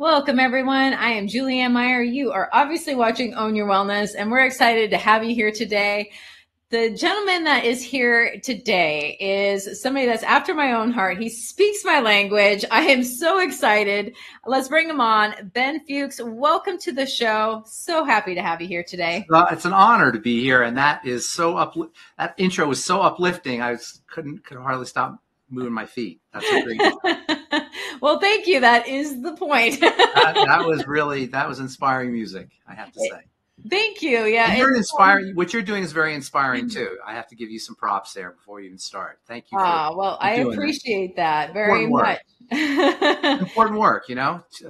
Welcome, everyone. I am Julianne Meyer. You are obviously watching Own Your Wellness, and we're excited to have you here today. The gentleman that is here today is somebody that's after my own heart. He speaks my language. I am so excited. Let's bring him on. Ben Fuchs, welcome to the show. So happy to have you here today. It's an honor to be here, and that is so that intro was so uplifting. Could hardly stop moving my feet. That's a great Well, thank you. That is the point. that was inspiring music, I have to say. Thank you. Yeah. And you're inspiring. What you're doing is very inspiring too. I have to give you some props there before you even start. Thank you. Well, I appreciate that very much. Important work,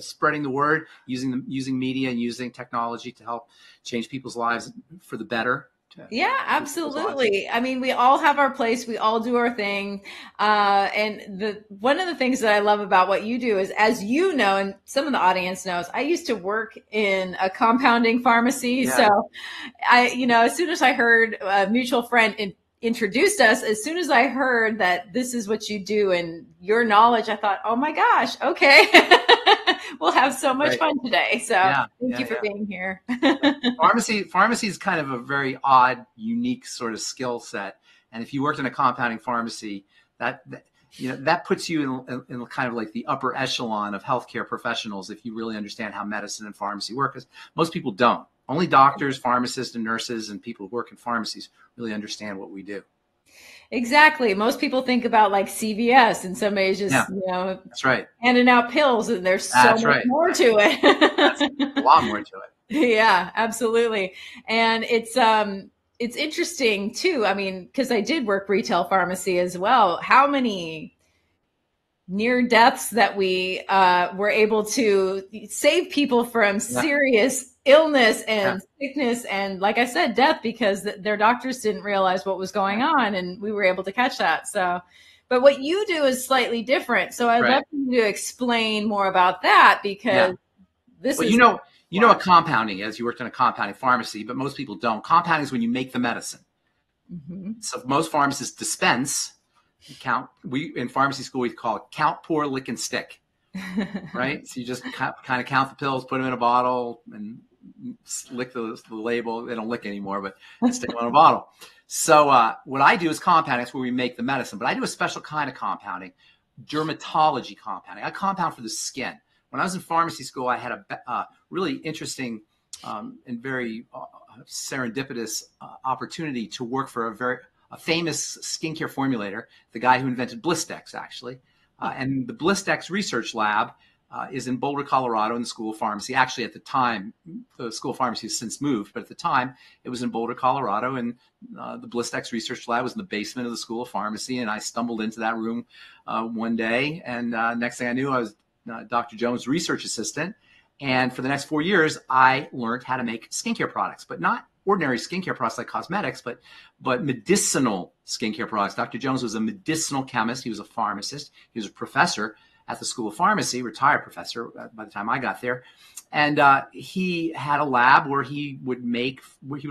spreading the word, using media and using technology to help change people's lives for the better. Yeah, absolutely. I mean, we all have our place. We all do our thing. And one of the things that I love about what you do is, as you know, and some of the audience knows, I used to work in a compounding pharmacy. Yeah. So as soon as I heard a mutual friend introduced us, as soon as I heard that this is what you do and your knowledge, I thought, oh my gosh, okay. We'll have so much fun today. So thank you for being here. Pharmacy is kind of a very odd, unique sort of skill set. And if you worked in a compounding pharmacy, that puts you in kind of like the upper echelon of healthcare professionals if you really understand how medicine and pharmacy work. Because most people don't. Only doctors, pharmacists, and nurses and people who work in pharmacies really understand what we do. Exactly. Most people think about like CVS, and somebody's just, that's right, handing out pills, and there's so much more to it. That's a lot more to it. Yeah, absolutely. And it's interesting too. I mean, because I did work retail pharmacy as well. How many near deaths that we were able to save people from serious illness and sickness and, like I said, death, because their doctors didn't realize what was going on, and we were able to catch that. So, but what you do is slightly different. So I'd love you to explain more about that, because this is you know what compounding is. You worked in a compounding pharmacy, but most people don't. Compounding is when you make the medicine. Mm-hmm. So most pharmacists dispense. In pharmacy school, we call it count, pour, lick, and stick. Right? So you just kind of count the pills, put them in a bottle, and lick the label. They don't lick anymore, but stick them in a bottle. So what I do is compounding. That's where we make the medicine. But I do a special kind of compounding, dermatology compounding. I compound for the skin. When I was in pharmacy school, I had a really interesting and very serendipitous opportunity to work for a famous skincare formulator, the guy who invented Blistex, actually. And the Blistex Research Lab is in Boulder, Colorado, in the School of Pharmacy. Actually, at the time, the School of Pharmacy has since moved, but at the time, it was in Boulder, Colorado, and the Blistex Research Lab was in the basement of the School of Pharmacy, and I stumbled into that room one day, and next thing I knew, I was Dr. Jones' research assistant, and for the next 4 years, I learned how to make skincare products, but not ordinary skincare products like cosmetics, but medicinal skincare products. Dr. Jones was a medicinal chemist. He was a pharmacist. He was a professor at the School of Pharmacy, retired professor by the time I got there. And he had a lab where he would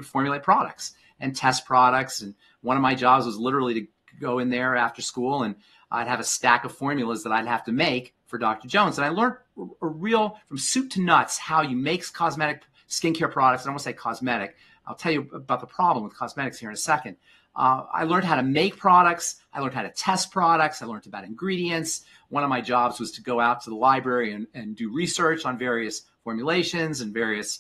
formulate products and test products. And one of my jobs was literally to go in there after school, and I'd have a stack of formulas that I'd have to make for Dr. Jones. And I learned from soup to nuts how you make cosmetic skincare products. I don't want to say cosmetic. I'll tell you about the problem with cosmetics here in a second. I learned how to make products. I learned how to test products. I learned about ingredients. One of my jobs was to go out to the library and do research on various formulations and various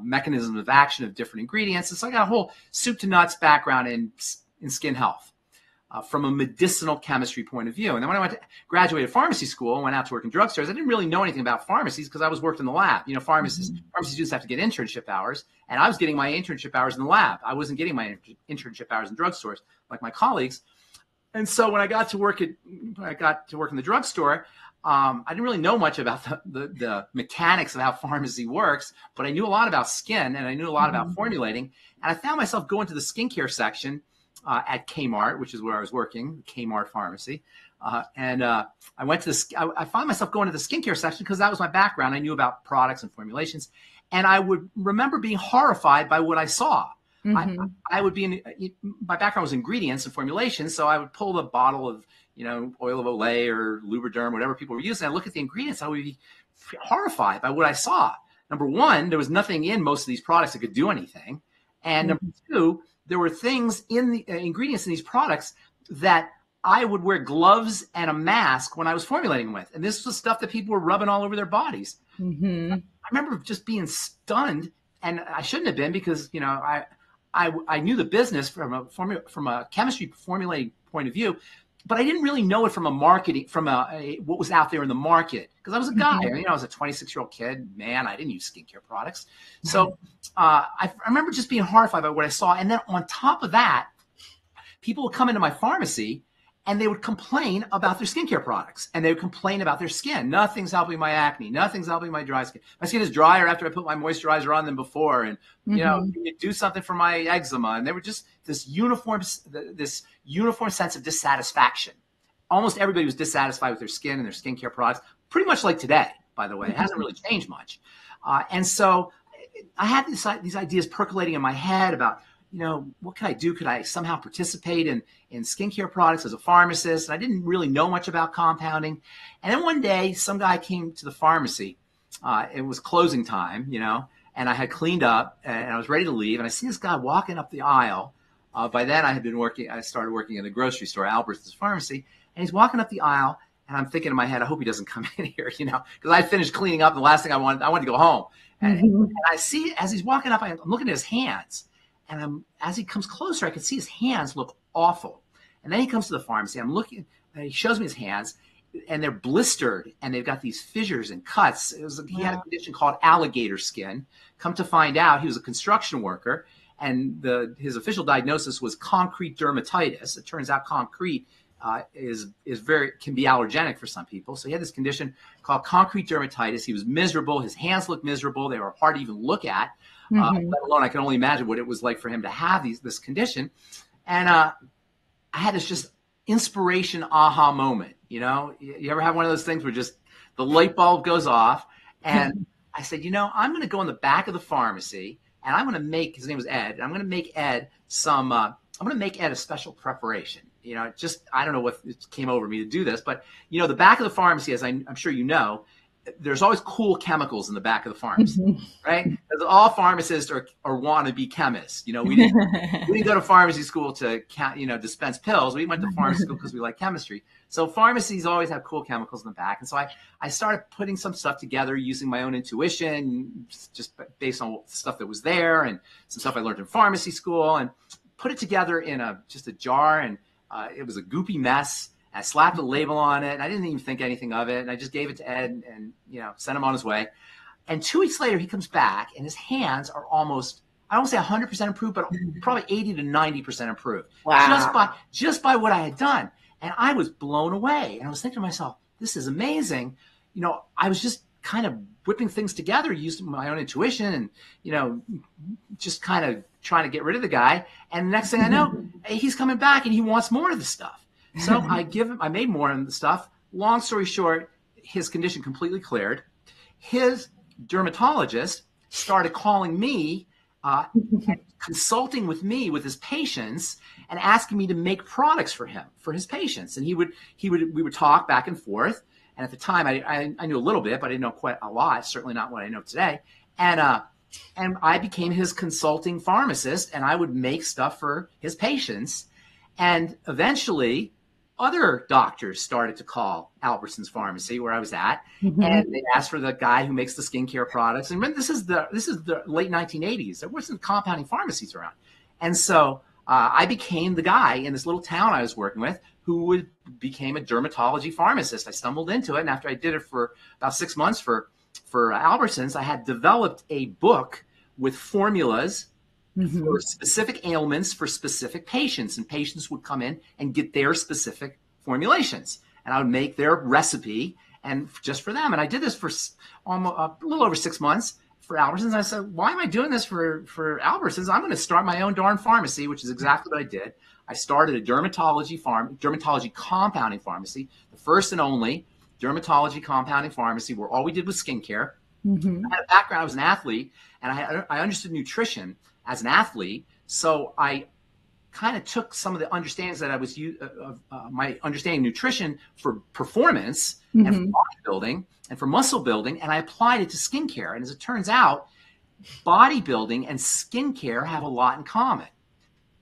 mechanisms of action of different ingredients. And so I got a whole soup to nuts background in skin health from a medicinal chemistry point of view. And then when I graduated pharmacy school and went out to work in drugstores, I didn't really know anything about pharmacies because I was worked in the lab. Pharmacy students have to get internship hours, and I was getting my internship hours in the lab. I wasn't getting my internship hours in drugstores like my colleagues. And so when I got to work in the drugstore, I didn't really know much about the mechanics of how pharmacy works, but I knew a lot about skin, and I knew a lot about formulating. And I found myself going to the skincare section at Kmart, which is where I was working, Kmart Pharmacy. I found myself going to the skincare section because that was my background. I knew about products and formulations. And I would remember being horrified by what I saw. Mm-hmm. My background was ingredients and formulations. So I would pull the bottle of, oil of Olay or Lubriderm, whatever people were using. I look at the ingredients, I would be horrified by what I saw. Number one, there was nothing in most of these products that could do anything. And number two, there were things in the ingredients in these products that I would wear gloves and a mask when I was formulating with. And this was stuff that people were rubbing all over their bodies. I remember just being stunned, and I shouldn't have been, because, I knew the business from a chemistry formulating point of view, but I didn't really know it from a marketing, from what was out there in the market. Because I was a guy, I was a 26-year-old kid, man, I didn't use skincare products. So I remember just being horrified by what I saw. And then on top of that, people would come into my pharmacy and they would complain about their skincare products, and they would complain about their skin. Nothing's helping my acne. Nothing's helping my dry skin. My skin is drier after I put my moisturizer on than before. And, can you do something for my eczema? And they were just this uniform sense of dissatisfaction. Almost everybody was dissatisfied with their skin and their skincare products, pretty much like today, by the way. It hasn't really changed much. And so I had these ideas percolating in my head about, what could I do? Could I somehow participate in skincare products as a pharmacist? And I didn't really know much about compounding. And then one day, some guy came to the pharmacy. It was closing time, and I had cleaned up and I was ready to leave. And I see this guy walking up the aisle. By then, I started working in a grocery store, Albertson's Pharmacy. And he's walking up the aisle. And I'm thinking in my head, I hope he doesn't come in here, because I finished cleaning up. And the last thing I wanted to go home. And I see, as he's walking up, I'm looking at his hands. And as he comes closer, I can see his hands look awful. And then he comes to the pharmacy. I'm looking, and he shows me his hands, and they're blistered, and they've got these fissures and cuts. He had a condition called alligator skin. Come to find out, he was a construction worker, and his official diagnosis was concrete dermatitis. It turns out concrete can be allergenic for some people. So he had this condition called concrete dermatitis. He was miserable. His hands looked miserable. They were hard to even look at. Let alone, I can only imagine what it was like for him to have this condition. And I had this just inspiration aha moment. You ever have one of those things where just the light bulb goes off? And I said, I'm going to go in the back of the pharmacy, and I'm going to make, his name was Ed, and I'm going to make Ed a special preparation. I don't know what it came over me to do this, but, the back of the pharmacy, as I'm sure you know, there's always cool chemicals in the back of the pharmacy, right? Because all pharmacists are wannabe chemists. We didn't go to pharmacy school to dispense pills. We went to pharmacy school because we like chemistry. So pharmacies always have cool chemicals in the back. And so I started putting some stuff together using my own intuition, just based on stuff that was there and some stuff I learned in pharmacy school, and put it together in just a jar. And it was a goopy mess. I slapped a label on it, and I didn't even think anything of it. And I just gave it to Ed and, sent him on his way. And 2 weeks later, he comes back, and his hands are almost, I don't say 100% improved, but probably 80 to 90% improved. Wow. Just by what I had done. And I was blown away. And I was thinking to myself, this is amazing. I was just kind of whipping things together, using my own intuition and, just kind of trying to get rid of the guy. And the next thing I know, he's coming back and he wants more of the stuff. So I made more of the stuff. Long story short, his condition completely cleared. His dermatologist started calling me, consulting with me with his patients, and asking me to make products for him, for his patients. And we would talk back and forth. And at the time, I knew a little bit, but I didn't know quite a lot. Certainly not what I know today. And I became his consulting pharmacist, and I would make stuff for his patients. And eventually, other doctors started to call Albertson's Pharmacy, where I was at, and they asked for the guy who makes the skincare products. And this is the late 1980s. There wasn't compounding pharmacies around, and so I became the guy in this little town I was working with who became a dermatology pharmacist. I stumbled into it, and after I did it for about 6 months for Albertsons, I had developed a book with formulas for specific ailments for specific patients, and patients would come in and get their specific formulations, and I would make their recipe and just for them. And I did this for almost a little over 6 months for Albertsons. And I said, why am I doing this for Albertsons? I'm going to start my own darn pharmacy, which is exactly what I did. I started a dermatology compounding pharmacy, the first and only dermatology compounding pharmacy where all we did was skincare. I had a background, I was an athlete, and I understood nutrition as an athlete. So I kind of took some of the understandings that I was my understanding of nutrition for performance and for bodybuilding and for muscle building, and I applied it to skincare. And as it turns out, bodybuilding and skincare have a lot in common.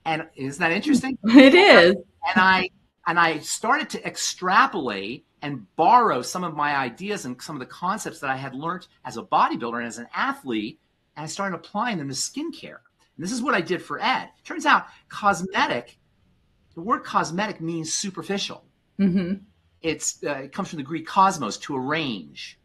And isn't that interesting? It is. And I started to extrapolate and borrow some of my ideas and some of the concepts that I had learned as a bodybuilder and as an athlete, and I started applying them to skincare. And this is what I did for Ed. Turns out cosmetic, the word cosmetic means superficial. It comes from the Greek cosmos, to arrange.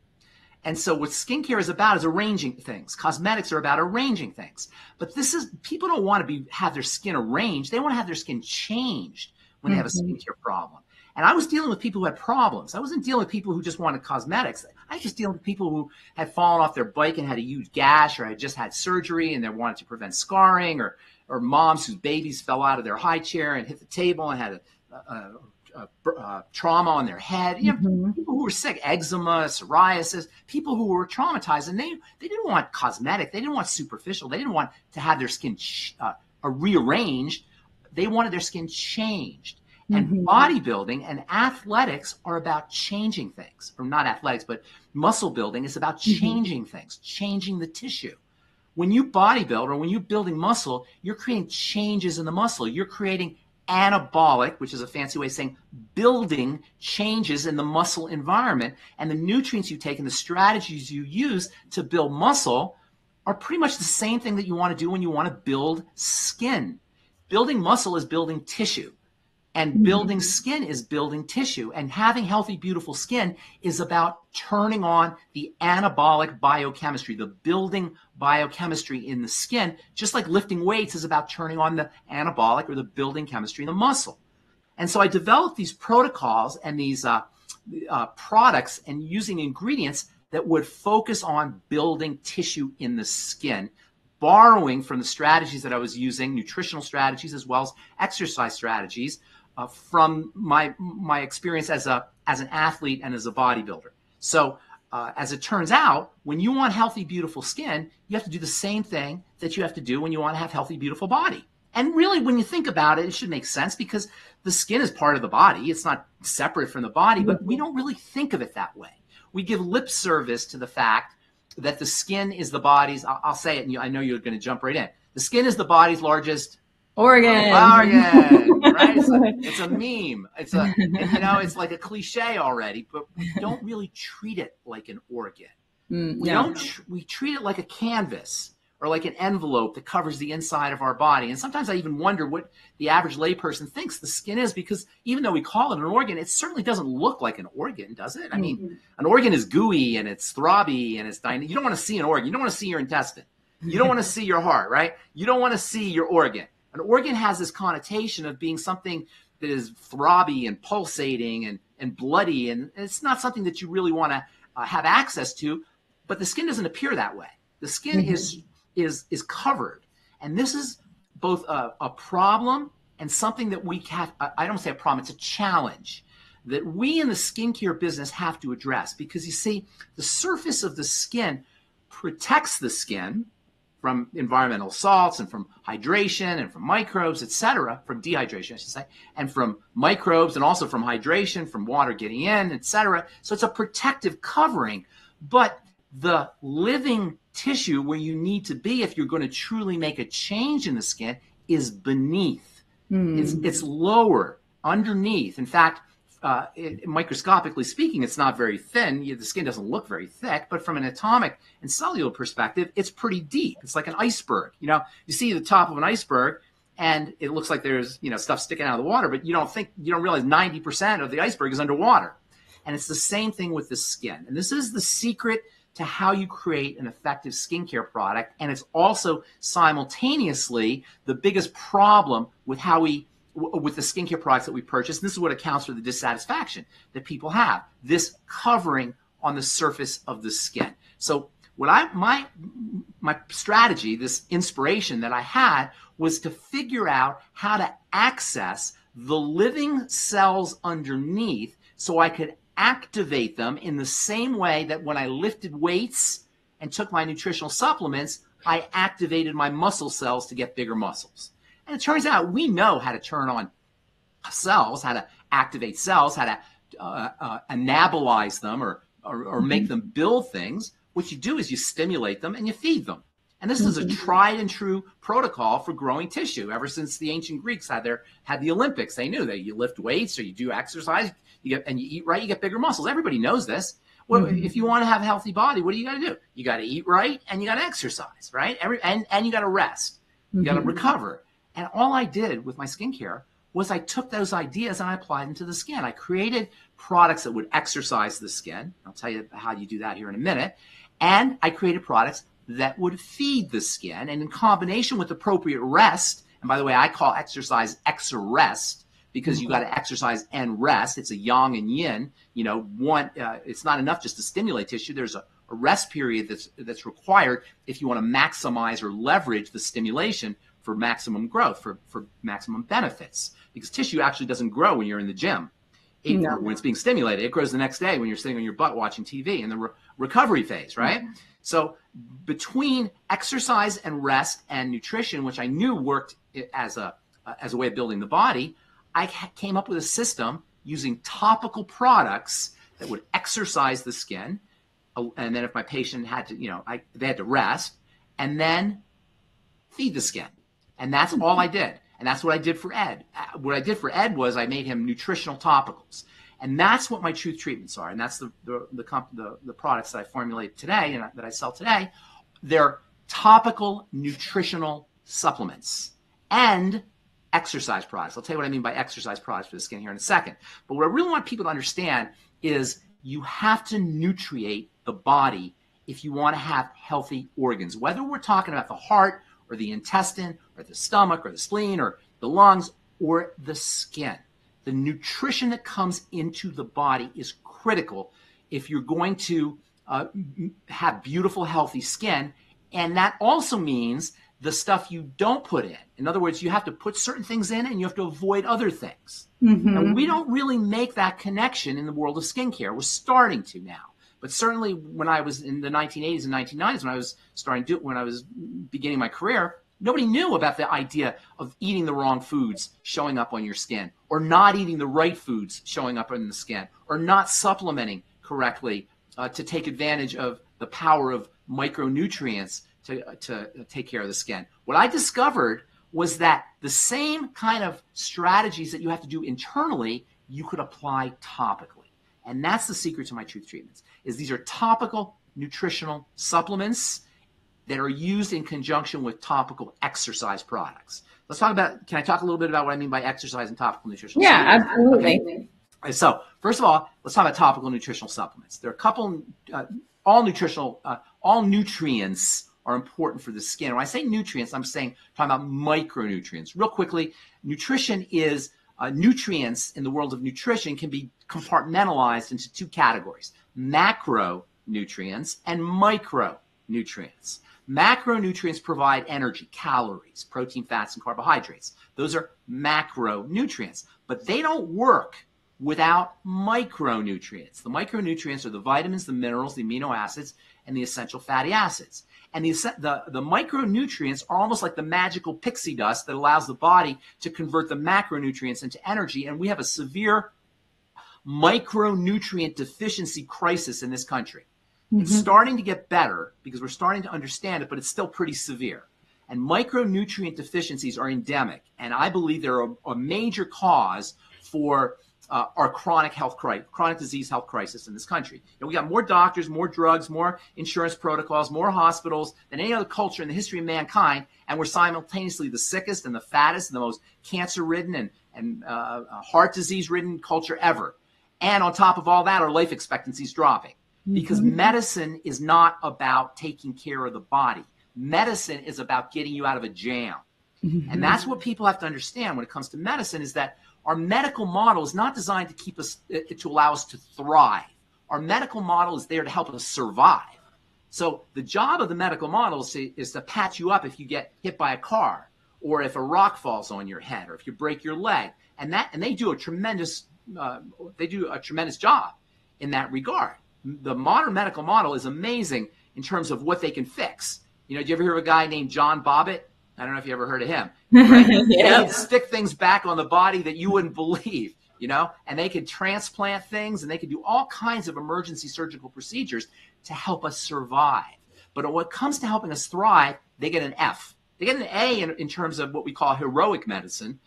And so what skincare is about is arranging things. Cosmetics are about arranging things. But people don't want to have their skin arranged. They want to have their skin changed when they have a skincare problem. And I was dealing with people who had problems. I wasn't dealing with people who just wanted cosmetics. I was just dealing with people who had fallen off their bike and had a huge gash, or had just had surgery and they wanted to prevent scarring, or moms whose babies fell out of their high chair and hit the table and had a trauma on their head. You know, people who were sick, eczema, psoriasis, people who were traumatized, and they didn't want cosmetic. They didn't want superficial. They didn't want to have their skin rearranged. They wanted their skin changed. And bodybuilding and athletics are about changing things. Or not athletics, but muscle building is about changing things, changing the tissue. When you bodybuild or when you're building muscle, you're creating changes in the muscle. You're creating anabolic, which is a fancy way of saying building changes in the muscle environment. And the nutrients you take and the strategies you use to build muscle are pretty much the same thing that you want to do when you want to build skin. Building muscle is building tissue. And building skin is building tissue. And having healthy, beautiful skin is about turning on the anabolic biochemistry, the building biochemistry in the skin, just like lifting weights is about turning on the anabolic or the building chemistry in the muscle. And so I developed these protocols and these products and using ingredients that would focus on building tissue in the skin, borrowing from the strategies that I was using, nutritional strategies as well as exercise strategies, from my experience as an athlete and as a bodybuilder. So as it turns out, when you want healthy, beautiful skin, you have to do the same thing that you have to do when you want to have healthy, beautiful body. And really, when you think about it, it should make sense because the skin is part of the body. It's not separate from the body, but we don't really think of it that way. We give lip service to the fact that the skin is the body's, I'll say it, and I know you're going to jump right in. The skin is the body's largest organ, right? It's a meme. It's like a cliche already, but we don't really treat it like an organ. We treat it like a canvas or like an envelope that covers the inside of our body. And sometimes I even wonder what the average layperson thinks the skin is, because even though we call it an organ, it certainly doesn't look like an organ, does it? I mean, an organ is gooey and it's throbby and it's dynamic. You don't want to see an organ. You don't want to see your intestine. You don't want to see your heart, right? You don't want to see your organ. An organ has this connotation of being something that is throbby and pulsating and bloody, and it's not something that you really want to have access to, but the skin doesn't appear that way. The skin is covered, and this is both a problem and something that we have, I don't say a problem, it's a challenge that we in the skincare business have to address, because you see, the surface of the skin protects the skin from environmental salts and from hydration and from microbes, etc., from dehydration, I should say, and from microbes and also from hydration, from water getting in, etc. So it's a protective covering. But the living tissue where you need to be if you're going to truly make a change in the skin is beneath. It's lower, underneath. In fact, microscopically speaking, it's not very thin. The skin doesn't look very thick, but from an atomic and cellular perspective, it's pretty deep. It's like an iceberg. You know, you see the top of an iceberg and it looks like there's, stuff sticking out of the water, but you don't realize 90% of the iceberg is underwater. And it's the same thing with the skin. And this is the secret to how you create an effective skincare product. And it's also simultaneously the biggest problem with with the skincare products that we purchase. This is what accounts for the dissatisfaction that people have, this covering on the surface of the skin. So what my strategy, this inspiration that I had, was to figure out how to access the living cells underneath so I could activate them in the same way that when I lifted weights and took my nutritional supplements, I activated my muscle cells to get bigger muscles. And it turns out we know how to turn on cells, how to activate cells, how to anabolize them or make them build things. What you do is you stimulate them and you feed them. And this is a tried and true protocol for growing tissue. Ever since the ancient Greeks had the Olympics, they knew that you lift weights or you do exercise, and you eat right, you get bigger muscles. Everybody knows this. Well, if you want to have a healthy body, what do you got to do? You got to eat right and you got to exercise, right? And you got to rest. You got to recover. And all I did with my skincare was I took those ideas and I applied them to the skin. I created products that would exercise the skin. I'll tell you how you do that here in a minute. And I created products that would feed the skin. And in combination with appropriate rest, and by the way, I call exercise exerest because you got to exercise and rest. It's a yang and yin. It's not enough just to stimulate tissue. There's a rest period that's required if you want to maximize or leverage the stimulation for maximum growth, for maximum benefits. Because tissue actually doesn't grow when you're in the gym. When it's being stimulated, it grows the next day when you're sitting on your butt watching TV in the recovery phase, right? So between exercise and rest and nutrition, which I knew worked as a way of building the body, I came up with a system using topical products that would exercise the skin. And then if my patient had to, they had to rest and then feed the skin. And that's all I did. And that's what I did for Ed. What I did for Ed was I made him nutritional topicals. And that's what my truth treatments are. And that's the products that I formulate today and that I sell today. They're topical nutritional supplements and exercise products. I'll tell you what I mean by exercise products for the skin here in a second. But what I really want people to understand is you have to nutriate the body if you want to have healthy organs, whether we're talking about the heart or the intestine or the stomach or the spleen or the lungs or the skin. The nutrition that comes into the body is critical if you're going to have beautiful, healthy skin. And that also means the stuff you don't put in. In other words, you have to put certain things in and you have to avoid other things. And we don't really make that connection in the world of skincare. We're starting to now. But certainly when I was in the 1980s and 1990s, when I was beginning my career, nobody knew about the idea of eating the wrong foods showing up on your skin, or not eating the right foods showing up on the skin, or not supplementing correctly to take advantage of the power of micronutrients to take care of the skin. What I discovered was that the same kind of strategies that you have to do internally, you could apply topically. And that's the secret to my truth treatments, is these are topical nutritional supplements that are used in conjunction with topical exercise products. Can I talk a little bit about what I mean by exercise and topical nutritional supplements? Yeah, absolutely. Okay. So first of all, let's talk about topical nutritional supplements. There are a couple, all nutrients are important for the skin. When I say nutrients, I'm talking about micronutrients. Real quickly, nutrition is nutrients in the world of nutrition can be compartmentalized into two categories: macronutrients and micronutrients. Macronutrients provide energy, calories, protein, fats, and carbohydrates. Those are macronutrients, but they don't work without micronutrients. The micronutrients are the vitamins, the minerals, the amino acids, and the essential fatty acids. And the micronutrients are almost like the magical pixie dust that allows the body to convert the macronutrients into energy. And we have a severe micronutrient deficiency crisis in this country. It's starting to get better because we're starting to understand it, but it's still pretty severe. And micronutrient deficiencies are endemic. And I believe they're a major cause for our chronic disease health crisis in this country. We got more doctors, more drugs, more insurance protocols, more hospitals than any other culture in the history of mankind, and we're simultaneously the sickest and the fattest and the most cancer-ridden and heart disease-ridden culture ever. And on top of all that, our life expectancy is dropping because medicine is not about taking care of the body. Medicine is about getting you out of a jam. And that's what people have to understand when it comes to medicine, is that our medical model is not designed to keep us, to allow us to thrive. Our medical model is there to help us survive. So the job of the medical model is to patch you up if you get hit by a car, or if a rock falls on your head, or if you break your leg. And they do a tremendous job in that regard. The modern medical model is amazing in terms of what they can fix. Do you ever hear of a guy named John Bobbitt? I don't know if you ever heard of him, right? Yeah. They can stick things back on the body that you wouldn't believe, you know, and they could transplant things, and they could do all kinds of emergency surgical procedures to help us survive. But when it comes to helping us thrive, they get an F. They get an A in terms of what we call heroic medicine,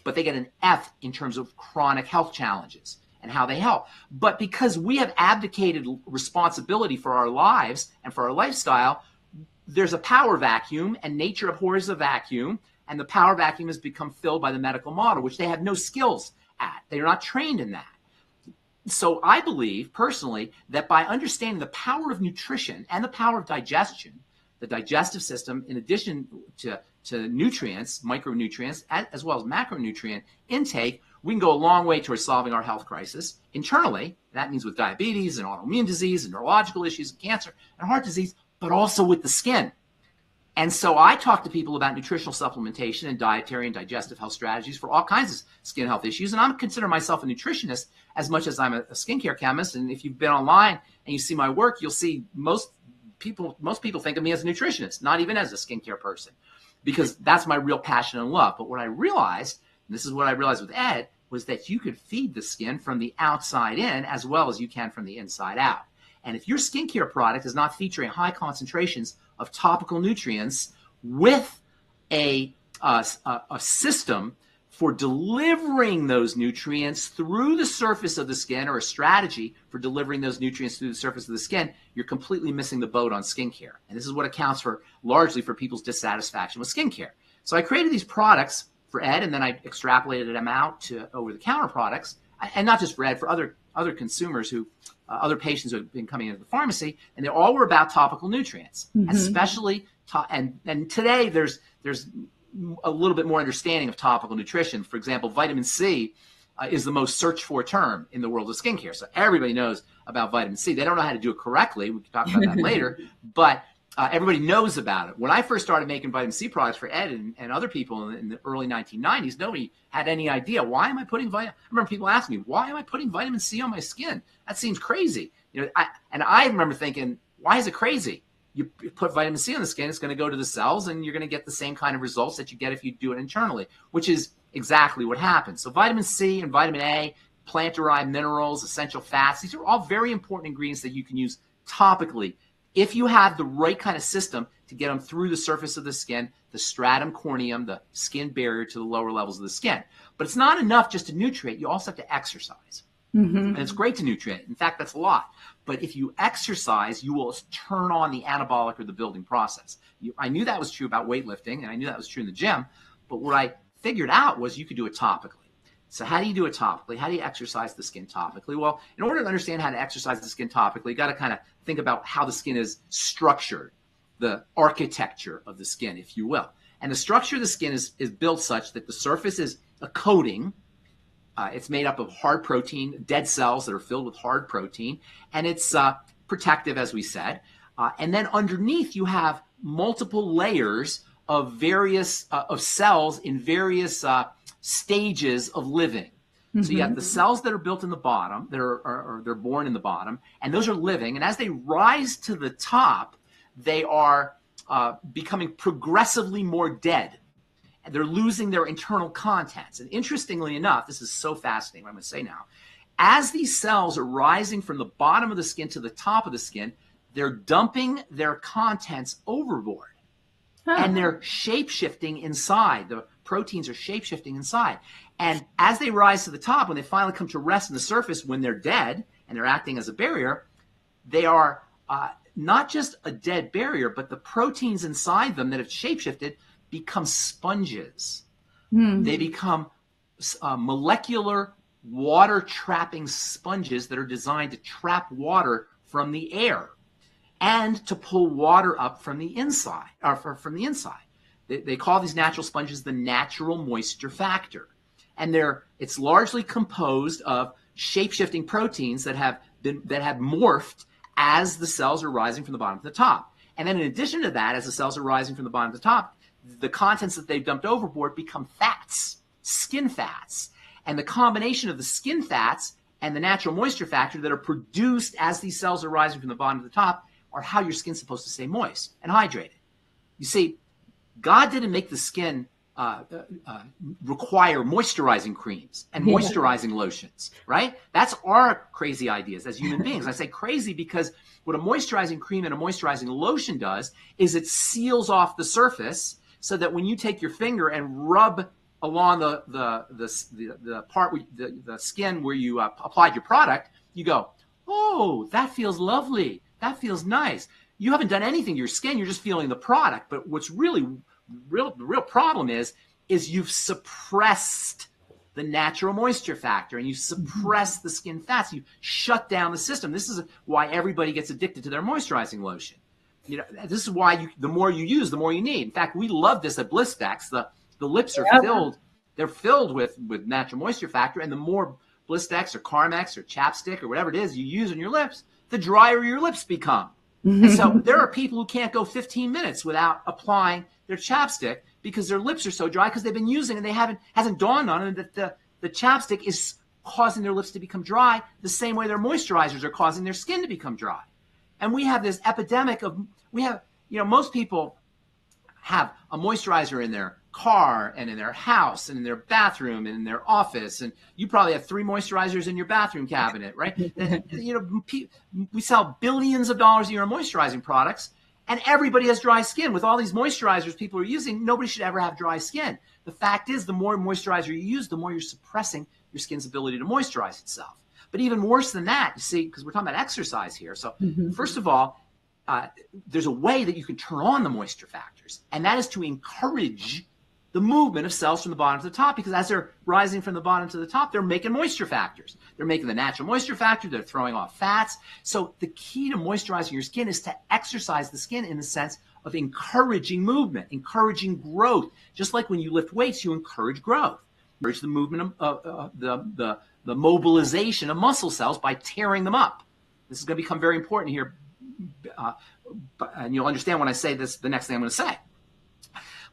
but they get an F in terms of chronic health challenges and how they help. But because we have abdicated responsibility for our lives and for our lifestyle, there's a power vacuum, and nature abhors a vacuum, and the power vacuum has become filled by the medical model, which they have no skills at. They're not trained in that. So I believe personally that by understanding the power of nutrition and the power of digestion, the digestive system, in addition to nutrients, micronutrients, as well as macronutrient intake, we can go a long way towards solving our health crisis internally. That means with diabetes and autoimmune disease and neurological issues and cancer and heart disease, but also with the skin. And so I talk to people about nutritional supplementation and dietary and digestive health strategies for all kinds of skin health issues. And I consider myself a nutritionist as much as I'm a skincare chemist. And if you've been online and you see my work, you'll see most people think of me as a nutritionist, not even as a skincare person, because that's my real passion and love. But what I realized, and this is what I realized with Ed, was that you could feed the skin from the outside in as well as you can from the inside out. And if your skincare product is not featuring high concentrations of topical nutrients with a system for delivering those nutrients through the surface of the skin, or a strategy for delivering those nutrients through the surface of the skin, you're completely missing the boat on skincare. And this is what accounts for largely for people's dissatisfaction with skincare. So I created these products for Ed, and then I extrapolated them out to over-the-counter products, and not just for Ed, for other consumers who, other patients who have been coming into the pharmacy, and they all were about topical nutrients, especially, and today there's a little bit more understanding of topical nutrition. For example, vitamin C is the most searched for term in the world of skincare. So everybody knows about vitamin C. They don't know how to do it correctly. We can talk about that later, but everybody knows about it. When I first started making vitamin C products for Ed and other people in the early 1990s, nobody had any idea. Why am I putting I remember people asking me, why am I putting vitamin C on my skin? That seems crazy. You know, I remember thinking, why is it crazy? You put vitamin C on the skin, it's going to go to the cells, and you're going to get the same kind of results that you get if you do it internally, which is exactly what happens. So vitamin C and vitamin A, plant-derived minerals, essential fats, these are all very important ingredients that you can use topically if you have the right kind of system to get them through the surface of the skin, the stratum corneum, the skin barrier to the lower levels of the skin. But it's not enough just to nutrient. You also have to exercise. And it's great to nutrient. In fact, that's a lot. But if you exercise, you will turn on the anabolic or the building process. I knew that was true about weightlifting, and I knew that was true in the gym. But what I figured out was you could do it topically. So how do you do it topically? How do you exercise the skin topically? Well, in order to understand how to exercise the skin topically, you got to kind of think about how the skin is structured, the architecture of the skin, if you will. And the structure of the skin is built such that the surface is a coating. It's made up of hard protein, dead cells that are filled with hard protein, and it's protective, as we said. And then underneath, you have multiple layers of various of cells in various stages of living. So you have the cells that are built in the bottom, that are they're born in the bottom, and those are living. And as they rise to the top, they are becoming progressively more dead. They're losing their internal contents. And interestingly enough, this is so fascinating what I'm going to say now. As these cells are rising from the bottom of the skin to the top of the skin, they're dumping their contents overboard. And they're shape-shifting inside. The proteins are shape-shifting inside. And as they rise to the top, when they finally come to rest on the surface, when they're dead and they're acting as a barrier, they are not just a dead barrier, but the proteins inside them that have shape-shifted become sponges. They become molecular water-trapping sponges that are designed to trap water from the air and to pull water up from the inside. They call these natural sponges the natural moisture factor. And it's largely composed of shape-shifting proteins that have morphed as the cells are rising from the bottom to the top. And then in addition to that, as the cells are rising from the bottom to the top, the contents that they've dumped overboard become fats, skin fats. And the combination of the skin fats and the natural moisture factor that are produced as these cells are rising from the bottom to the top are how your skin's supposed to stay moist and hydrated. You see, God didn't make the skin require moisturizing creams and moisturizing lotions, right? That's our crazy ideas as human beings. I say crazy because what a moisturizing cream and a moisturizing lotion does is it seals off the surface so that when you take your finger and rub along the part, the skin where you applied your product, you go, oh, that feels lovely. That feels nice. You haven't done anything to your skin. You're just feeling the product. But what's really the real problem is you've suppressed the natural moisture factor and you suppress the skin fats. You shut down the system. This is why everybody gets addicted to their moisturizing lotion. You know, this is why the more you use, the more you need. In fact, we love this at Blistex. The lips are filled. They're filled with natural moisture factor, and the more Blistex or Carmex or chapstick or whatever it is you use on your lips, the drier your lips become. And so there are people who can't go 15 minutes without applying their chapstick because their lips are so dry because they've been using it and hasn't dawned on them that the chapstick is causing their lips to become dry the same way their moisturizers are causing their skin to become dry. And we have this epidemic of, most people have a moisturizer in their car and in their house and in their bathroom and in their office, and you probably have 3 moisturizers in your bathroom cabinet, right? We sell billions of dollars a year in moisturizing products, and everybody has dry skin. With all these moisturizers people are using, nobody should ever have dry skin. The fact is, the more moisturizer you use, the more you're suppressing your skin's ability to moisturize itself. But even worse than that, you see, because we're talking about exercise here. So first of all, there's a way that you can turn on the moisture factors, and that is to encourage the movement of cells from the bottom to the top, because as they're rising from the bottom to the top, they're making moisture factors. They're making the natural moisture factor. They're throwing off fats. So the key to moisturizing your skin is to exercise the skin in the sense of encouraging movement, encouraging growth. Just like when you lift weights, you encourage growth. Encourage the movement of the mobilization of muscle cells by tearing them up. This is going to become very important here, and you'll understand when I say this, the next thing I'm going to say.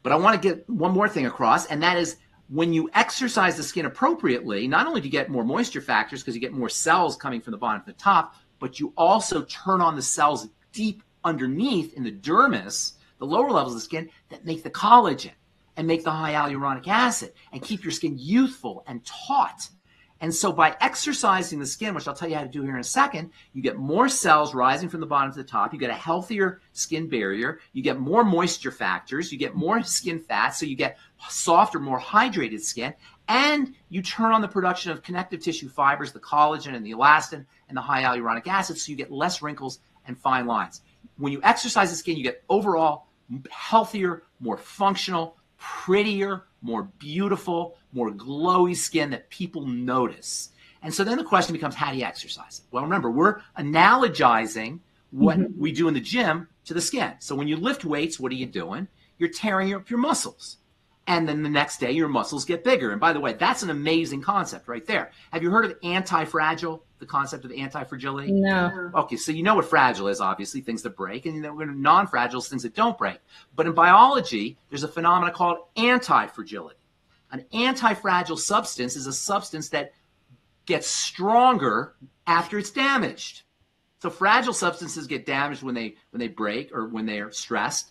But I want to get one more thing across, and that is when you exercise the skin appropriately, not only do you get more moisture factors because you get more cells coming from the bottom to the top, but you also turn on the cells deep underneath in the dermis, the lower levels of the skin, that make the collagen and make the high hyaluronic acid and keep your skin youthful and taut. And so by exercising the skin, which I'll tell you how to do here in a second, you get more cells rising from the bottom to the top. You get a healthier skin barrier. You get more moisture factors. You get more skin fat. So you get softer, more hydrated skin. And you turn on the production of connective tissue fibers, the collagen and the elastin and the high hyaluronic acid. So you get less wrinkles and fine lines. When you exercise the skin, you get overall healthier, more functional, prettier, more beautiful, more glowy skin that people notice. And so then the question becomes, how do you exercise it? Well, remember, we're analogizing what we do in the gym to the skin. So when you lift weights, what are you doing? You're tearing up your muscles. And then the next day, your muscles get bigger. And by the way, that's an amazing concept right there. Have you heard of anti-fragile, the concept of anti-fragility? No. Okay, so you know what fragile is, obviously, things that break. And non-fragile is things that don't break. But in biology, there's a phenomenon called anti-fragility. An anti-fragile substance is a substance that gets stronger after it's damaged. So fragile substances get damaged when they break or when they are stressed.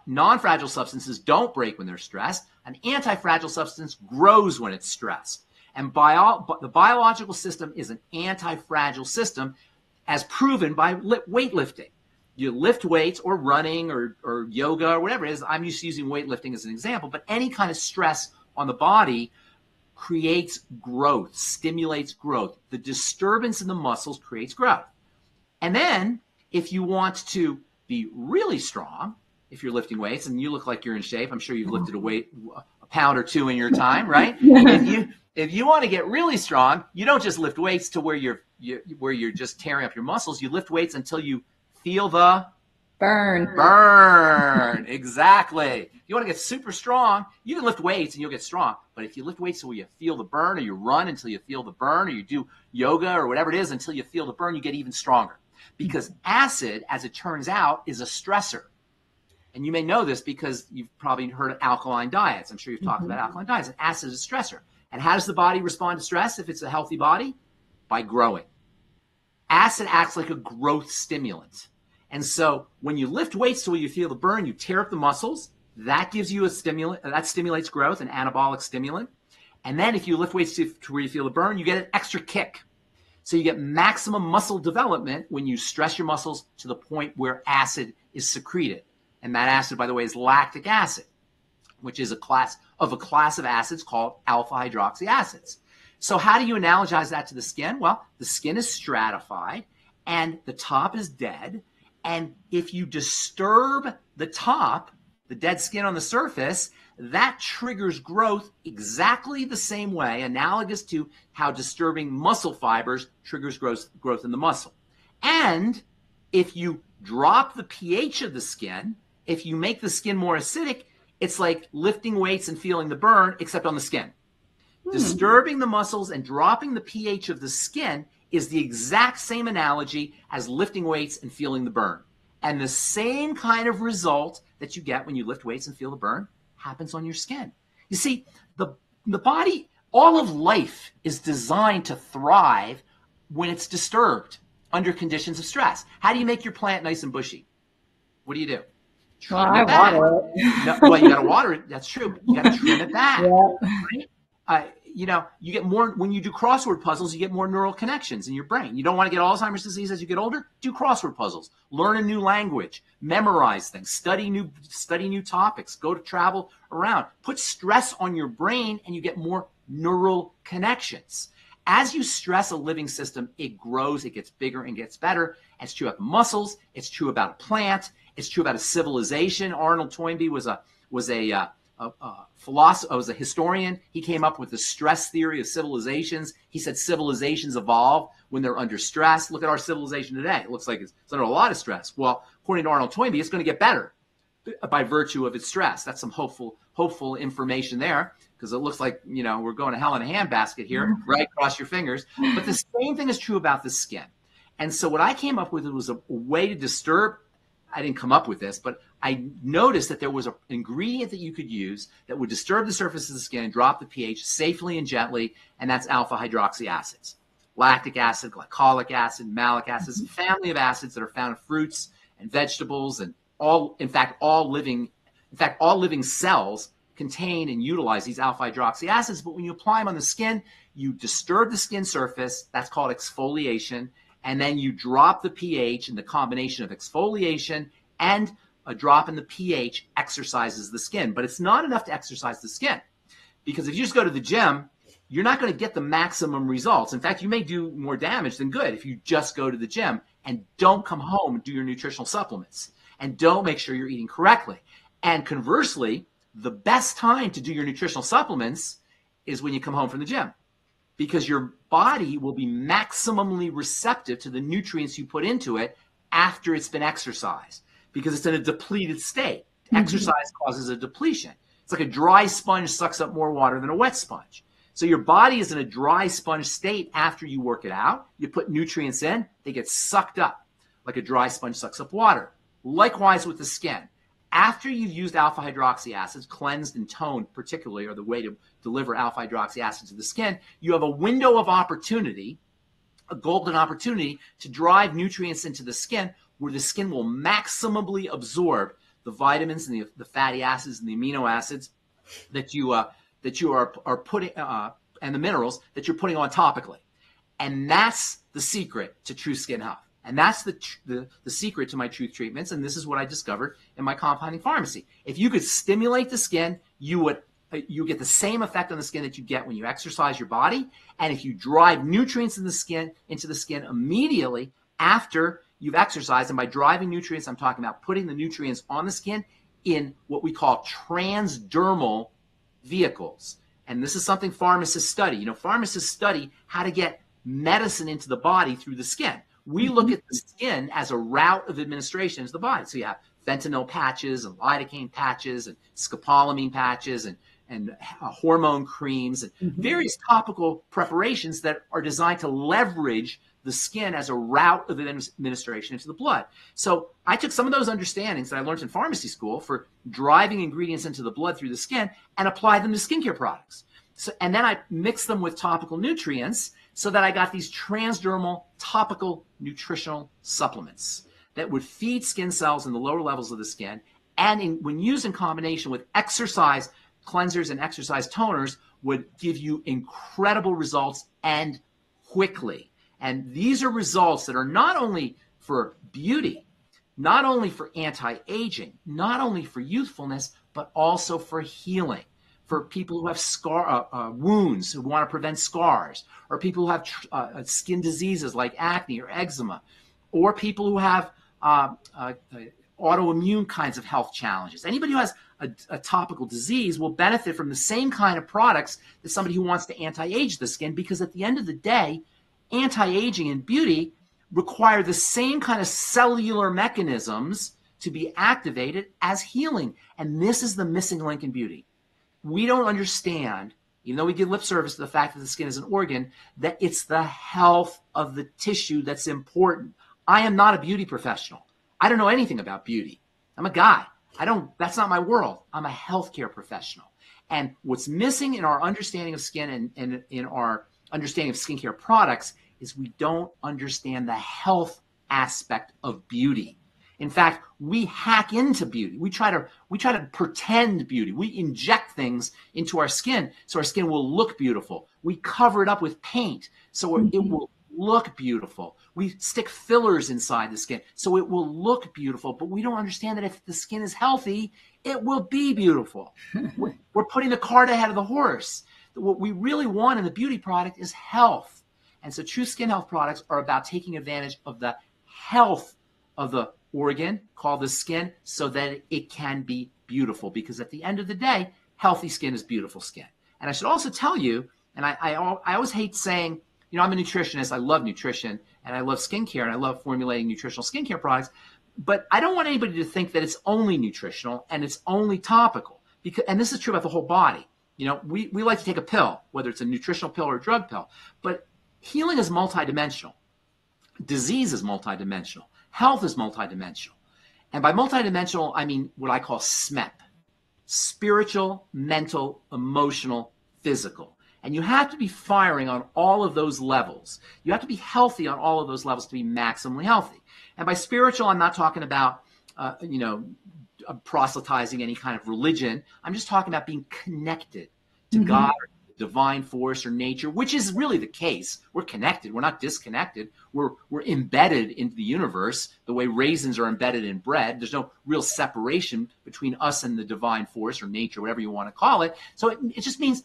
Non-fragile substances don't break when they're stressed. An anti-fragile substance grows when it's stressed. And the biological system is an anti-fragile system as proven by weightlifting. You lift weights or running or yoga or whatever it is. I'm used to using weightlifting as an example, but any kind of stress on the body creates growth, stimulates growth. The disturbance in the muscles creates growth. And then if you want to be really strong, if you're lifting weights and you look like you're in shape, I'm sure you've lifted a pound or 2 in your time, right? If you want to get really strong, you don't just lift weights to where you're just tearing up your muscles. You lift weights until you feel the burn. Exactly. If you want to get super strong, you can lift weights and you'll get strong. But if you lift weights so you feel the burn, or you run until you feel the burn, or you do yoga or whatever it is until you feel the burn, you get even stronger. Because acid, as it turns out, is a stressor. And you may know this because you've probably heard of alkaline diets. I'm sure you've talked about alkaline diets. And acid is a stressor. And how does the body respond to stress if it's a healthy body? By growing. Acid acts like a growth stimulant. And so when you lift weights till you feel the burn, you tear up the muscles. That gives you a stimulant, that stimulates growth, an anabolic stimulant. And then if you lift weights to where you feel the burn, you get an extra kick. So you get maximum muscle development when you stress your muscles to the point where acid is secreted. And that acid, by the way, is lactic acid, which is a class of acids called alpha hydroxy acids. So how do you analogize that to the skin? Well, the skin is stratified and the top is dead. And if you disturb the top, the dead skin on the surface, that triggers growth exactly the same way, analogous to how disturbing muscle fibers triggers growth in the muscle. And if you drop the pH of the skin, if you make the skin more acidic, it's like lifting weights and feeling the burn, except on the skin. Disturbing the muscles and dropping the pH of the skin is the exact same analogy as lifting weights and feeling the burn. And the same kind of result that you get when you lift weights and feel the burn happens on your skin. You see, the body, all of life is designed to thrive when it's disturbed under conditions of stress. How do you make your plant nice and bushy? What do you do? Well, I water it. No, well, you got to water it. That's true. You got to trim it back. Yeah. Right? You know, you get more, when you do crossword puzzles, you get more neural connections in your brain. You don't want to get Alzheimer's disease as you get older? Do crossword puzzles. Learn a new language. Memorize things. Study new topics. Go to travel around. Put stress on your brain and you get more neural connections. As you stress a living system, it grows, it gets bigger and gets better. It's true about muscles. It's true about a plant. It's true about a civilization. Arnold Toynbee was a philosopher, was a historian. He came up with the stress theory of civilizations. He said civilizations evolve when they're under stress. Look at our civilization today. It looks like it's under a lot of stress. Well, according to Arnold Toynbee, it's going to get better by virtue of its stress. That's some hopeful information there, because it looks like, you know, we're going to hell in a handbasket here, right? Cross your fingers. But the same thing is true about the skin. And so what I came up with was a way to disturb. I didn't come up with this, but I noticed that there was an ingredient that you could use that would disturb the surface of the skin and drop the pH safely and gently, and that's alpha hydroxy acids. Lactic acid, glycolic acid, malic acids, a family of acids that are found in fruits and vegetables, and all living cells contain and utilize these alpha hydroxy acids. But when you apply them on the skin, you disturb the skin surface. That's called exfoliation. And then you drop the pH, and the combination of exfoliation and a drop in the pH exercises the skin. But it's not enough to exercise the skin, because if you just go to the gym, you're not going to get the maximum results. In fact, you may do more damage than good if you just go to the gym and don't come home and do your nutritional supplements and don't make sure you're eating correctly. And conversely, the best time to do your nutritional supplements is when you come home from the gym, because your body will be maximally receptive to the nutrients you put into it after it's been exercised, because it's in a depleted state. Exercise causes a depletion. It's like a dry sponge sucks up more water than a wet sponge. So your body is in a dry sponge state after you work it out. You put nutrients in, they get sucked up like a dry sponge sucks up water. Likewise with the skin. After you've used alpha hydroxy acids, cleansed and toned particularly, are the way to deliver alpha hydroxy acids to the skin, you have a window of opportunity, a golden opportunity to drive nutrients into the skin, where the skin will maximally absorb the vitamins and the fatty acids and the amino acids that you are putting, and the minerals that you're putting on topically. And that's the secret to true skin health. And that's the secret to my truth treatments. And this is what I discovered in my compounding pharmacy. If you could stimulate the skin, you get the same effect on the skin that you get when you exercise your body. And if you drive nutrients into the skin immediately after you've exercised, and by driving nutrients, I'm talking about putting the nutrients on the skin in what we call transdermal vehicles. And this is something pharmacists study. You know, pharmacists study how to get medicine into the body through the skin. We look at the skin as a route of administration into the body. So you have fentanyl patches and lidocaine patches and scopolamine patches and hormone creams and various topical preparations that are designed to leverage the skin as a route of administration into the blood. So I took some of those understandings that I learned in pharmacy school for driving ingredients into the blood through the skin and applied them to skincare products. So, and then I mixed them with topical nutrients so that I got these transdermal topical nutritional supplements that would feed skin cells in the lower levels of the skin and when used in combination with exercise cleansers and exercise toners, would give you incredible results and quickly. And these are results that are not only for beauty, not only for anti-aging, not only for youthfulness, but also for healing. For people who have wounds, who want to prevent scars, or people who have skin diseases like acne or eczema, or people who have autoimmune kinds of health challenges. Anybody who has a topical disease will benefit from the same kind of products that somebody who wants to anti-age the skin, because at the end of the day, anti-aging and beauty require the same kind of cellular mechanisms to be activated as healing. And this is the missing link in beauty. We don't understand, even though we give lip service to the fact that the skin is an organ, that it's the health of the tissue that's important. I am not a beauty professional. I don't know anything about beauty. I'm a guy. That's not my world. I'm a healthcare professional. And what's missing in our understanding of skin and in our understanding of skincare products is we don't understand the health aspect of beauty. In fact, we hack into beauty. We try to pretend beauty. We inject things into our skin so our skin will look beautiful. We cover it up with paint so it will look beautiful. We stick fillers inside the skin so it will look beautiful, but we don't understand that if the skin is healthy, it will be beautiful. We're putting the cart ahead of the horse. What we really want in the beauty product is health. And so true skin health products are about taking advantage of the health of the organ called the skin so that it can be beautiful. Because at the end of the day, healthy skin is beautiful skin. And I should also tell you, and I always hate saying, I'm a nutritionist, I love nutrition, and I love skincare, and I love formulating nutritional skincare products, but I don't want anybody to think that it's only nutritional and it's only topical. And this is true about the whole body. We like to take a pill, whether it's a nutritional pill or a drug pill, but healing is multidimensional. Disease is multidimensional. Health is multidimensional. And by multidimensional, I mean what I call SMEP: spiritual, mental, emotional, physical. And you have to be firing on all of those levels. You have to be healthy on all of those levels to be maximally healthy. And by spiritual, I'm not talking about, proselytizing any kind of religion. I'm just talking about being connected to God, or divine force, or nature, which is really the case. We're connected. We're not disconnected. We're embedded into the universe the way raisins are embedded in bread. There's no real separation between us and the divine force or nature, whatever you want to call it. So it just means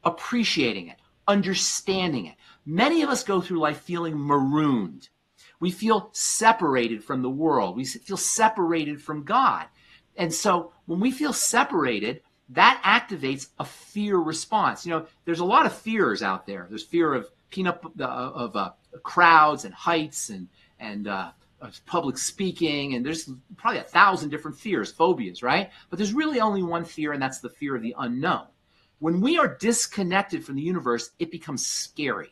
appreciating it, understanding it. Many of us go through life feeling marooned. We feel separated from the world. We feel separated from God. And so when we feel separated, that activates a fear response. There's a lot of fears out there. There's fear of crowds and heights and public speaking, and there's probably 1,000 different fears, phobias, right? But there's really only one fear, and that's the fear of the unknown. When we are disconnected from the universe, it becomes scary.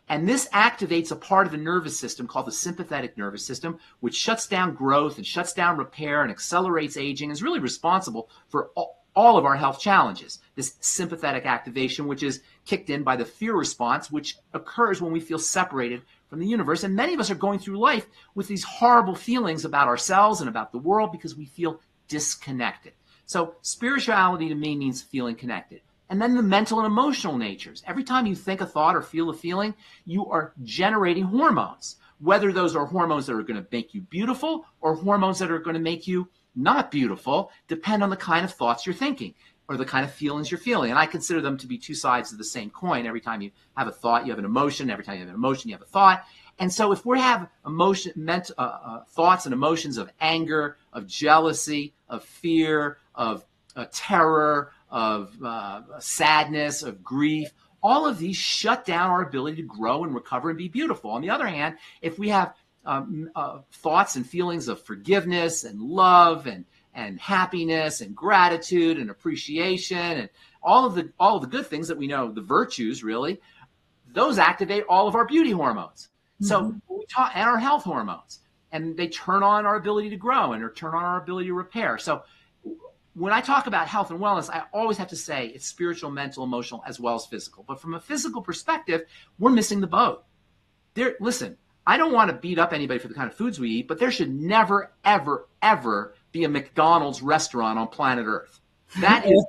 And this activates a part of the nervous system called the sympathetic nervous system, which shuts down growth and shuts down repair and accelerates aging, and is really responsible for all of our health challenges. This sympathetic activation, which is kicked in by the fear response, which occurs when we feel separated from the universe. And many of us are going through life with these horrible feelings about ourselves and about the world because we feel disconnected. So spirituality to me means feeling connected. And then the mental and emotional natures. Every time you think a thought or feel a feeling, you are generating hormones, whether those are hormones that are going to make you beautiful or hormones that are going to make you not beautiful, depend on the kind of thoughts you're thinking or the kind of feelings you're feeling. And I consider them to be two sides of the same coin. Every time you have a thought, you have an emotion. Every time you have an emotion, you have a thought. And so if we have thoughts and emotions of anger, of jealousy, of fear, of terror, of sadness, of grief, all of these shut down our ability to grow and recover and be beautiful. On the other hand, if we have thoughts and feelings of forgiveness and love and happiness and gratitude and appreciation and all of the good things that we know, the virtues really, those activate all of our beauty hormones. So when we talk, and our health hormones, and they turn on our ability to grow and or turn on our ability to repair. So when I talk about health and wellness, I always have to say it's spiritual, mental, emotional, as well as physical. But from a physical perspective, we're missing the boat. Listen, I don't want to beat up anybody for the kind of foods we eat, but there should never, ever, ever be a McDonald's restaurant on planet Earth. That is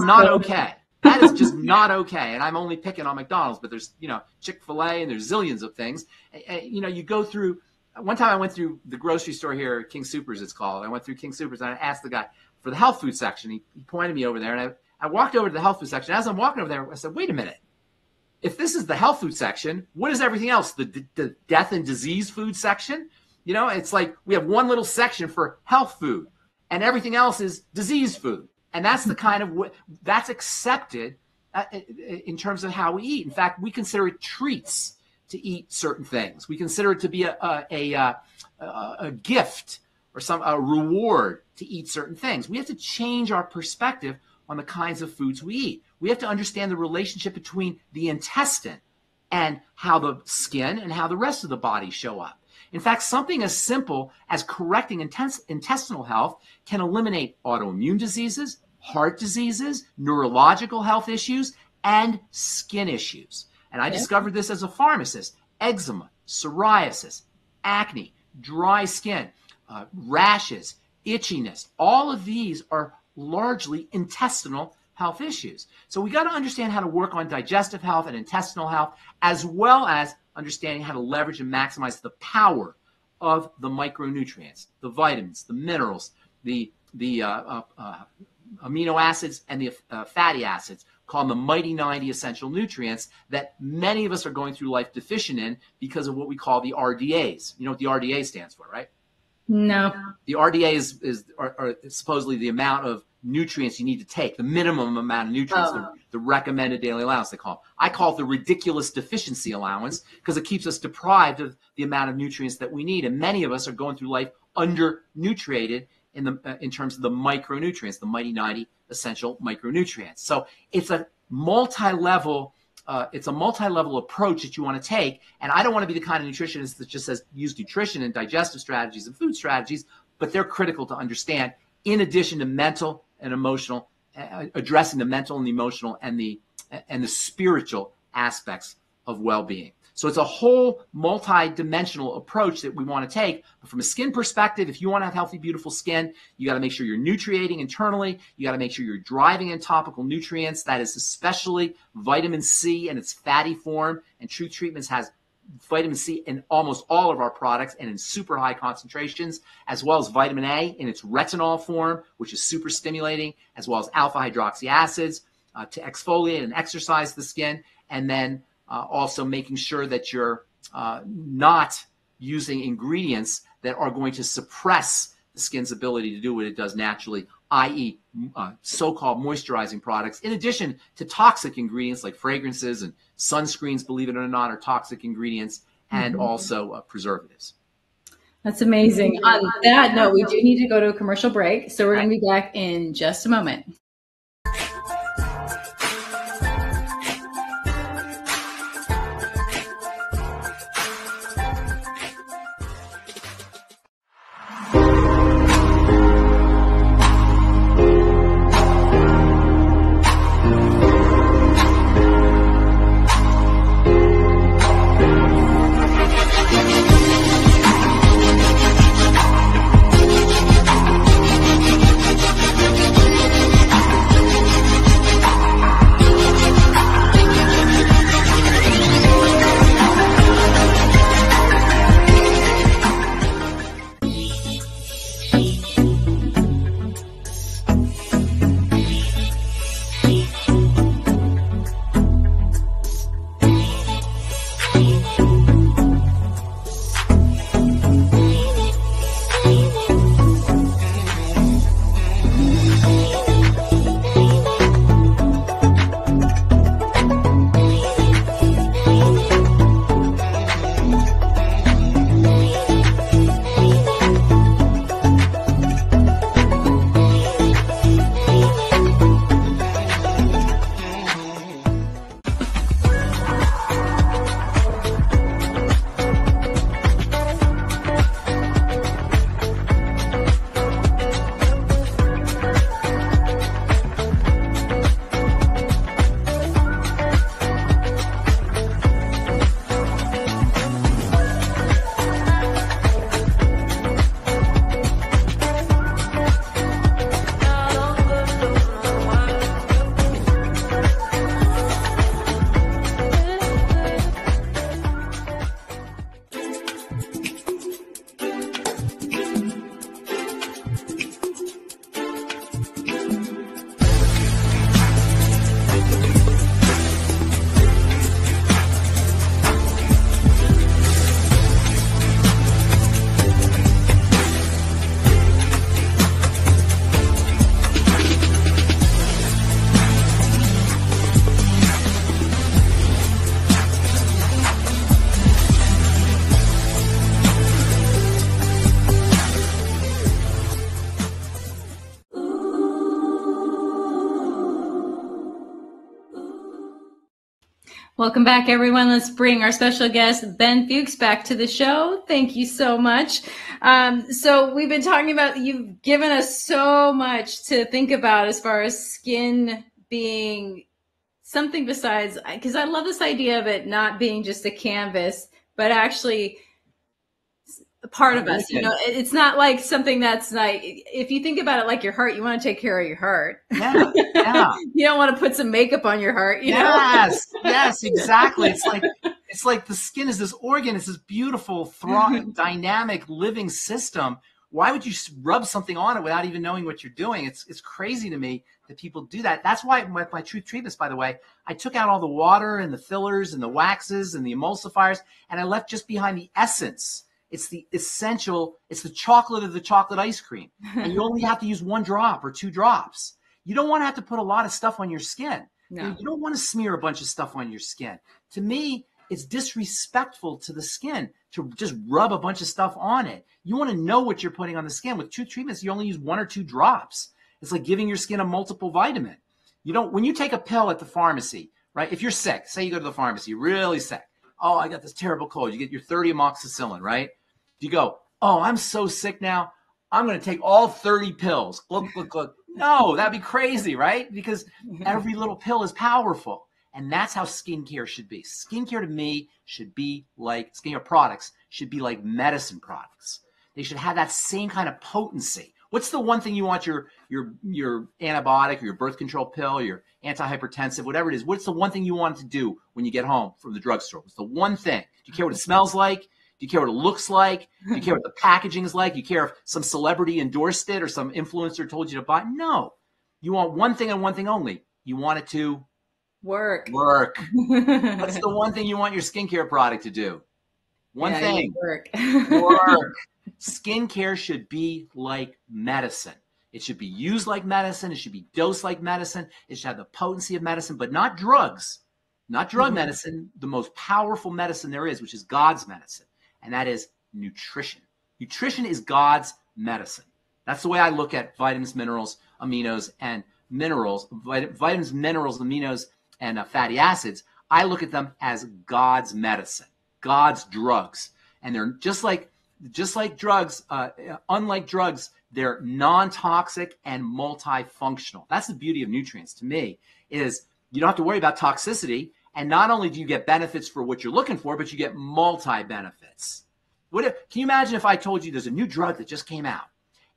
not okay. That is just not okay. And I'm only picking on McDonald's, but there's, Chick-fil-A and there's zillions of things. You go through, one time I went through the grocery store here, King Soopers it's called. I went through King Soopers and I asked the guy for the health food section. He pointed me over there and I walked over to the health food section. As I'm walking over there, I said, wait a minute. If this is the health food section, what is everything else? The death and disease food section? It's like we have one little section for health food and everything else is disease food. And that's the kind of that's accepted in terms of how we eat. In fact, we consider it treats to eat certain things. We consider it to be a gift or a reward to eat certain things. We have to change our perspective on the kinds of foods we eat. We have to understand the relationship between the intestine and how the skin and how the rest of the body show up. In fact, something as simple as correcting intestinal health can eliminate autoimmune diseases, heart diseases, neurological health issues, and skin issues. And I discovered this as a pharmacist. Eczema, psoriasis, acne, dry skin, rashes, itchiness, all of these are largely intestinal health issues. So we got to understand how to work on digestive health and intestinal health, as well as understanding how to leverage and maximize the power of the micronutrients, the vitamins, the minerals, the amino acids, and the fatty acids, called the mighty 90 essential nutrients that many of us are going through life deficient in because of what we call the RDAs. You know what the RDA stands for, right? No. The RDA is supposedly the amount of nutrients you need to take, the minimum amount of nutrients, the recommended daily allowance, they call it. I call it the ridiculous deficiency allowance because it keeps us deprived of the amount of nutrients that we need. And many of us are going through life under-nutriated in terms of the micronutrients, the mighty 90 essential micronutrients. So it's a multi-level approach that you want to take. And I don't want to be the kind of nutritionist that just says use nutrition and digestive strategies and food strategies, but they're critical to understand in addition to mental and emotional, addressing the mental and the emotional and the spiritual aspects of well-being. So it's a whole multi-dimensional approach that we want to take. But from a skin perspective, if you want to have healthy, beautiful skin, you got to make sure you're nutriating internally. You got to make sure you're driving in topical nutrients. That is especially vitamin C in its fatty form. And Truth Treatments has vitamin C in almost all of our products and in super high concentrations, as well as vitamin A in its retinol form, which is super stimulating, as well as alpha hydroxy acids to exfoliate and exercise the skin. And then also making sure that you're not using ingredients that are going to suppress the skin's ability to do what it does naturally, i.e. So-called moisturizing products, in addition to toxic ingredients like fragrances and sunscreens, believe it or not, are toxic ingredients, and also preservatives. That's amazing. On that note, we do need to go to a commercial break, so we're going to be back in just a moment. Welcome back, everyone. Let's bring our special guest, Ben Fuchs, back to the show. Thank you so much. So we've been talking about, you've given us so much to think about as far as skin being something besides, because I love this idea of it not being just a canvas, but actually a part of us. You know, it's not like something that's like, if you think about it like your heart, you want to take care of your heart. Yeah, yeah. You don't want to put some makeup on your heart, you know? Yes, exactly. It's like the skin is this organ. It's this beautiful, dynamic, living system. Why would you rub something on it without even knowing what you're doing? It's crazy to me that people do that. That's why with my Truth treatments, by the way, I took out all the water and the fillers and the waxes and the emulsifiers, and I left just behind the essence. It's the essential. It's the chocolate of the chocolate ice cream. And you only have to use 1 drop or 2 drops. You don't want to have to put a lot of stuff on your skin. No. You don't want to smear a bunch of stuff on your skin. To me, it's disrespectful to the skin to just rub a bunch of stuff on it. You want to know what you're putting on the skin. With Truth treatments, you only use 1 or 2 drops. It's like giving your skin a multiple vitamin. When you take a pill at the pharmacy, right? If you're sick, say you go to the pharmacy, you're really sick. Oh, I got this terrible cold. You get your 30 amoxicillin, right? You go, oh, I'm so sick now. I'm going to take all 30 pills. Look, look, look. No, that'd be crazy, right? Because every little pill is powerful. And that's how skincare should be. Skincare to me should be like, skincare products should be like medicine products. They should have that same kind of potency. What's the one thing you want your antibiotic or your birth control pill, your antihypertensive, whatever it is, what's the one thing you want it to do when you get home from the drugstore? What's the one thing? Do you care what it smells like? Do you care what it looks like? Do you care what the packaging is like? Do you care if some celebrity endorsed it or some influencer told you to buy it? No. You want one thing and one thing only. You want it to work. What's the one thing you want your skincare product to do? One thing. Work. Skincare should be like medicine. It should be used like medicine. It should be dosed like medicine. It should have the potency of medicine, but not drugs. Not drug medicine, the most powerful medicine there is, which is God's medicine, and that is nutrition. Nutrition is God's medicine. That's the way I look at vitamins, minerals, aminos, and minerals. Vitamins, minerals, aminos, and fatty acids. I look at them as God's medicine, God's drugs. And they're just like drugs, unlike drugs, they're non-toxic and multifunctional. That's the beauty of nutrients to me, is you don't have to worry about toxicity. And not only do you get benefits for what you're looking for, but you get multi-benefits. Can you imagine if I told you there's a new drug that just came out,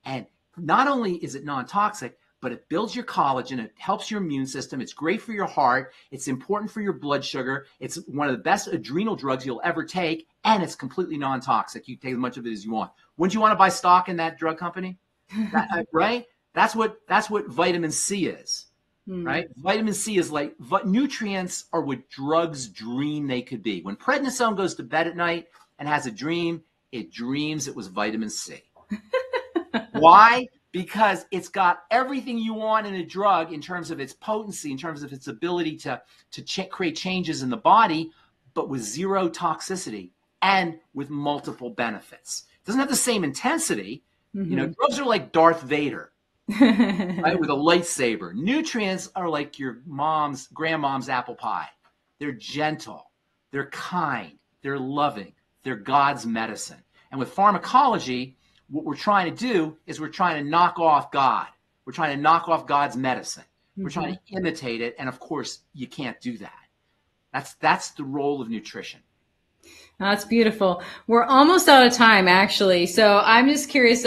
and not only is it non-toxic, but it builds your collagen, it helps your immune system, it's great for your heart, it's important for your blood sugar, it's one of the best adrenal drugs you'll ever take, and it's completely non-toxic. You can take as much of it as you want. Wouldn't you want to buy stock in that drug company? Right? That's what vitamin C is. Right? Vitamin C is like, nutrients are what drugs dream they could be. When prednisone goes to bed at night and has a dream, it dreams it was vitamin C. Why? Because it's got everything you want in a drug in terms of its potency, in terms of its ability to create changes in the body, but with zero toxicity and with multiple benefits. It doesn't have the same intensity. Drugs are like Darth Vader. Right, with a lightsaber. Nutrients are like your grandmom's apple pie. They're gentle, they're kind, they're loving, they're God's medicine. And with pharmacology, what we're trying to do is we're trying to knock off God. We're trying to knock off God's medicine. We're trying to imitate it, and of course, you can't do that. That's the role of nutrition. That's beautiful. We're almost out of time, actually. So I'm just curious.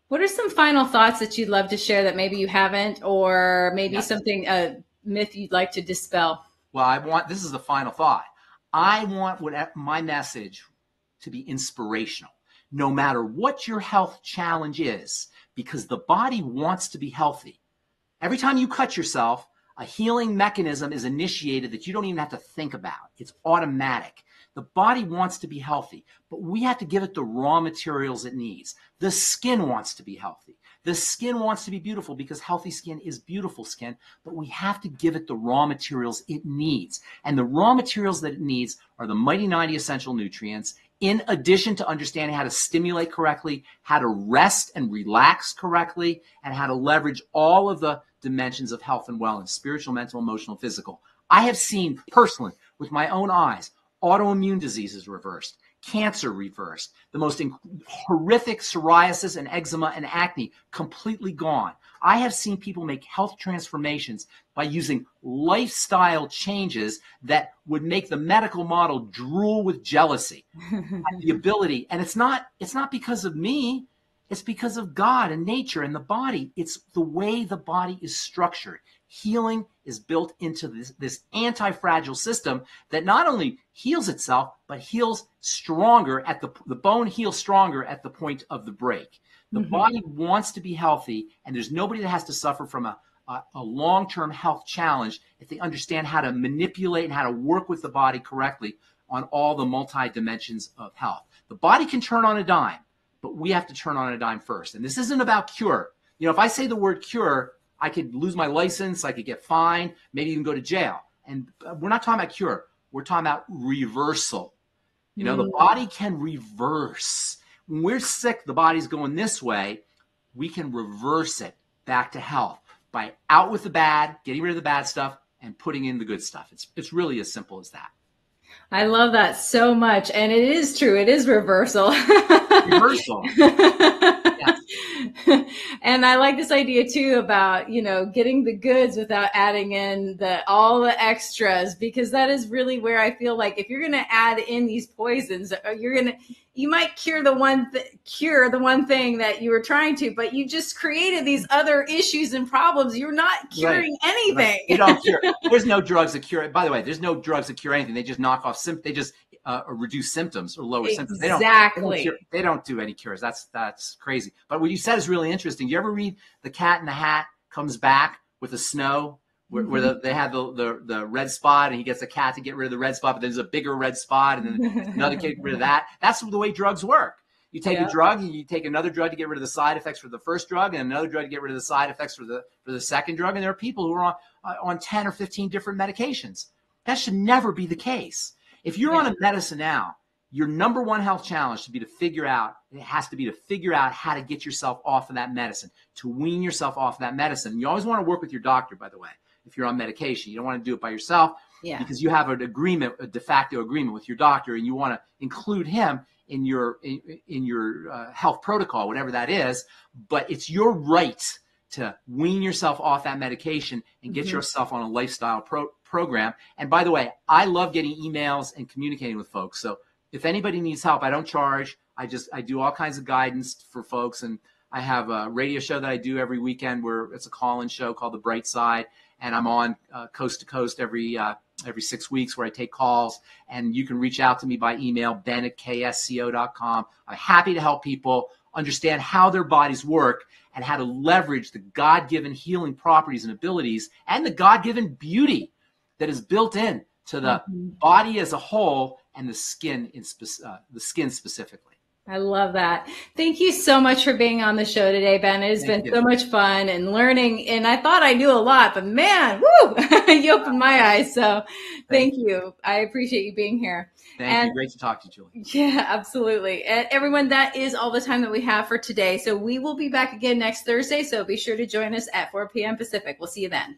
What are some final thoughts that you'd love to share that maybe you haven't, or maybe something, a myth you'd like to dispel? Well, this is the final thought. I want my message to be inspirational, no matter what your health challenge is, because the body wants to be healthy. Every time you cut yourself, a healing mechanism is initiated that you don't even have to think about. It's automatic. The body wants to be healthy, but we have to give it the raw materials it needs. The skin wants to be healthy. The skin wants to be beautiful because healthy skin is beautiful skin, but we have to give it the raw materials it needs. And the raw materials that it needs are the mighty 90 essential nutrients, in addition to understanding how to stimulate correctly, how to rest and relax correctly, and how to leverage all of the dimensions of health and wellness, spiritual, mental, emotional, physical. I have seen personally with my own eyes. Autoimmune diseases reversed, cancer reversed, the most horrific psoriasis and eczema and acne completely gone. I have seen people make health transformations by using lifestyle changes that would make the medical model drool with jealousy. The ability, and it's not because of me, it's because of God and nature and the body. It's the way the body is structured. Healing is built into this anti-fragile system that not only heals itself, but heals stronger at the bone heals stronger at the point of the break. The body wants to be healthy, and there's nobody that has to suffer from a long-term health challenge if they understand how to manipulate and how to work with the body correctly on all the multi-dimensions of health. The body can turn on a dime, but we have to turn on a dime first. And this isn't about cure. You know, if I say the word cure, I could lose my license, I could get fined, maybe even go to jail. And we're not talking about cure. We're talking about reversal. You know, the body can reverse. When we're sick, the body's going this way. We can reverse it back to health by out with the bad, getting rid of the bad stuff, and putting in the good stuff. It's really as simple as that. I love that so much. And it is true. It is reversal. Reversal. Yes. And I like this idea too about, you know, getting the goods without adding in all the extras, because that is really where I feel like if you're going to add in these poisons, you might cure the one thing that you were trying to, but you just created these other issues and problems. You're not curing anything. Right. You don't cure. There's no drugs that cure. By the way, there's no drugs that cure anything. They just knock off they just reduce symptoms or lower symptoms. They don't do any cures. That's crazy. But what you said is really interesting. You ever read The Cat in the Hat Comes Back with the Snow? Where they have the red spot, and he gets the cat to get rid of the red spot, but there's a bigger red spot, and then another kid get rid of that. That's the way drugs work. You take a drug, and you take another drug to get rid of the side effects for the first drug, and another drug to get rid of the side effects for the second drug. And there are people who are on 10 or 15 different medications. That should never be the case. If you're on a medicine now, your number one health challenge has to be to figure out how to get yourself off of that medicine, to wean yourself off of that medicine. And you always want to work with your doctor, by the way. If you're on medication, you don't want to do it by yourself because you have an agreement, a de facto agreement with your doctor, and you want to include him in your health protocol, whatever that is. But it's your right to wean yourself off that medication and get yourself on a lifestyle program. And by the way, I love getting emails and communicating with folks. So if anybody needs help, I don't charge. I do all kinds of guidance for folks, and I have a radio show that I do every weekend where it's a call-in show called The Bright Side. And I'm on coast to coast every 6 weeks where I take calls. And you can reach out to me by email, ben@ksco.com. I'm happy to help people understand how their bodies work and how to leverage the God-given healing properties and abilities and the God-given beauty that is built in to the body as a whole and the skin specifically. I love that. Thank you so much for being on the show today, Ben. It has been so much fun and learning. And I thought I knew a lot, but man, woo, you opened my eyes. So thank you. I appreciate you being here. Thank you. Great to talk to you, Julie. Yeah, absolutely. And everyone, that is all the time that we have for today. So we will be back again next Thursday. So be sure to join us at 4 p.m. Pacific. We'll see you then.